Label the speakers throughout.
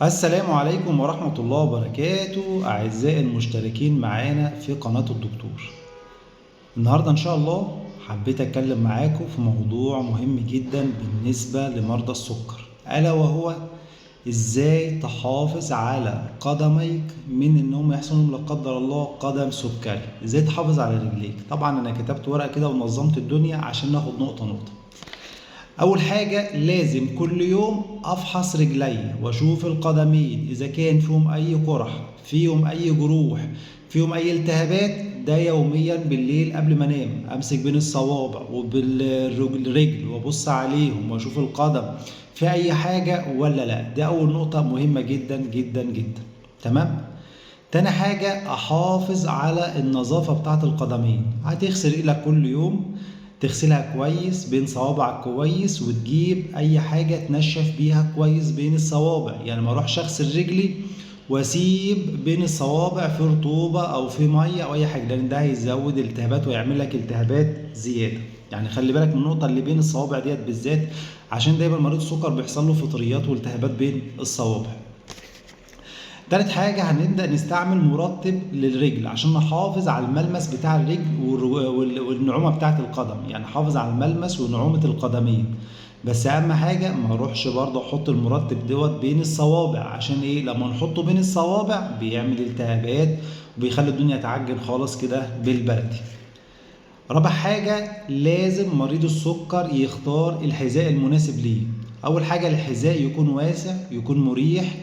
Speaker 1: السلام عليكم ورحمة الله وبركاته أعزائي المشتركين معانا في قناة الدكتور. النهاردة إن شاء الله حبيت أتكلم معاكم في موضوع مهم جدا بالنسبة لمرضى السكر، ألا وهو إزاي تحافظ على قدميك من إنهم يحصلوا لا قدر الله قدم سكري. إزاي تحافظ على رجليك. طبعا أنا كتبت ورقة كده ونظمت الدنيا عشان ناخد نقطة نقطة. أول حاجة لازم كل يوم أفحص رجلي وأشوف القدمين إذا كان فيهم أي قرح، فيهم أي جروح، فيهم أي التهابات. ده يوميا بالليل قبل ما أنام أمسك بين الصوابع وبالرجل وأبص عليهم وأشوف القدم في أي حاجة ولا لأ. ده أول نقطة مهمة جدا جدا جدا. تمام؟ تاني حاجة أحافظ على النظافة بتاعة القدمين. هتغسل إيدك كل يوم، تغسلها كويس بين صوابعك كويس، وتجيب أي حاجة تنشف بيها كويس بين الصوابع. يعني ما أروحش أغسل رجلي وأسيب بين الصوابع في رطوبة أو في مية أو أي حاجة، لأن ده هيزود التهابات ويعمل لك التهابات زيادة. يعني خلي بالك من النقطة اللي بين الصوابع ديت بالذات، عشان دايما مريض السكر بيحصل له فطريات والتهابات بين الصوابع. تالت حاجة هنبدأ نستعمل مرطب للرجل عشان نحافظ على الملمس بتاع الرجل والنعومة بتاعة القدم. يعني نحافظ على الملمس ونعومة القدمين. بس أهم حاجة ما اروحش برضه أحط المرطب دوت بين الصوابع. عشان إيه؟ لما نحطه بين الصوابع بيعمل التهابات وبيخلي الدنيا تعجن خالص كده بالبلدي. رابع حاجة لازم مريض السكر يختار الحذاء المناسب ليه. أول حاجة الحذاء يكون واسع، يكون مريح.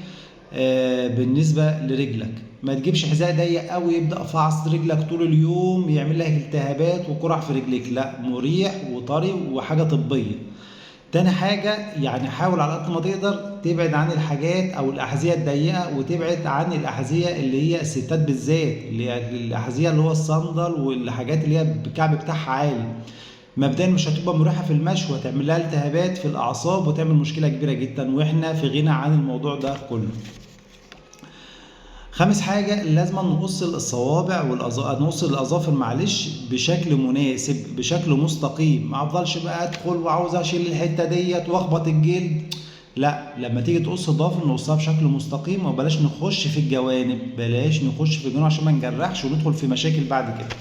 Speaker 1: بالنسبة لرجلك ما تجيبش حذاء ضيق قوي يبدأ فعص رجلك طول اليوم يعمل لك التهابات وقرح في رجليك. لا، مريح وطري وحاجة طبية. تاني حاجة يعني حاول على قد ما تقدر تبعد عن الحاجات أو الأحذية الضيقة، وتبعد عن الأحذية اللي هي الستات بالذات، اللي هي الأحذية اللي هو الصندل والحاجات اللي هي الكعب بتاعها عالي. مبدئيا مش هتبقى مريحة في المشي وهتعمل لها التهابات في الأعصاب وتعمل مشكلة كبيرة جدا، وإحنا في غنى عن الموضوع ده كله. خامس حاجة لازم نقص الصوابع نقص الأظافر معلش بشكل مناسب، بشكل مستقيم. ما أفضلش بقى أدخل وعاوز أشيل الحتة ديت وأخبط الجلد. لا، لما تيجي تقص الضوافر نقصها بشكل مستقيم، وبلاش نخش في الجوانب. بلاش نخش في الجوانب عشان ما نجرحش وندخل في مشاكل بعد كده.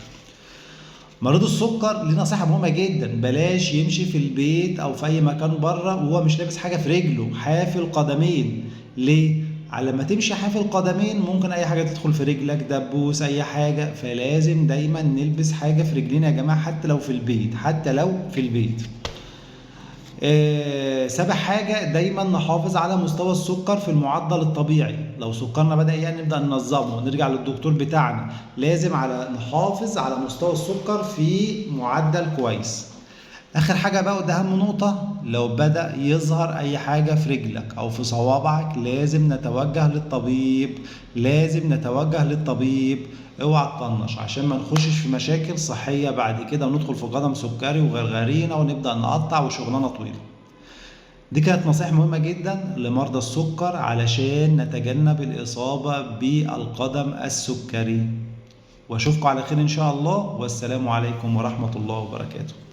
Speaker 1: مريض السكر ليه نصيحة مهمة جدا: بلاش يمشي في البيت أو في أي مكان بره وهو مش لابس حاجة في رجله، حافي القدمين. ليه؟ على ما تمشي حافي القدمين ممكن أي حاجة تدخل في رجلك، دبوس، أي حاجة. فلازم دايما نلبس حاجة في رجلنا يا جماعة، حتى لو في البيت، حتى لو في البيت. سابع حاجة دايما نحافظ على مستوى السكر في المعدل الطبيعي. لو سكرنا بدأ يعني نبدأ ننظمه ونرجع للدكتور بتاعنا. لازم نحافظ على مستوى السكر في معدل كويس. آخر حاجة بقى وده أهم نقطة: لو بدأ يظهر أي حاجة في رجلك أو في صوابعك لازم نتوجه للطبيب. لازم نتوجه للطبيب. اوعى تطنش عشان ما نخشش في مشاكل صحية بعد كده وندخل في قدم سكري وغرغرينا ونبدأ نقطع وشغلانة طويلة. دي كانت نصائح مهمة جدا لمرضى السكر علشان نتجنب الإصابة بالقدم السكري. وأشوفكم على خير إن شاء الله، والسلام عليكم ورحمة الله وبركاته.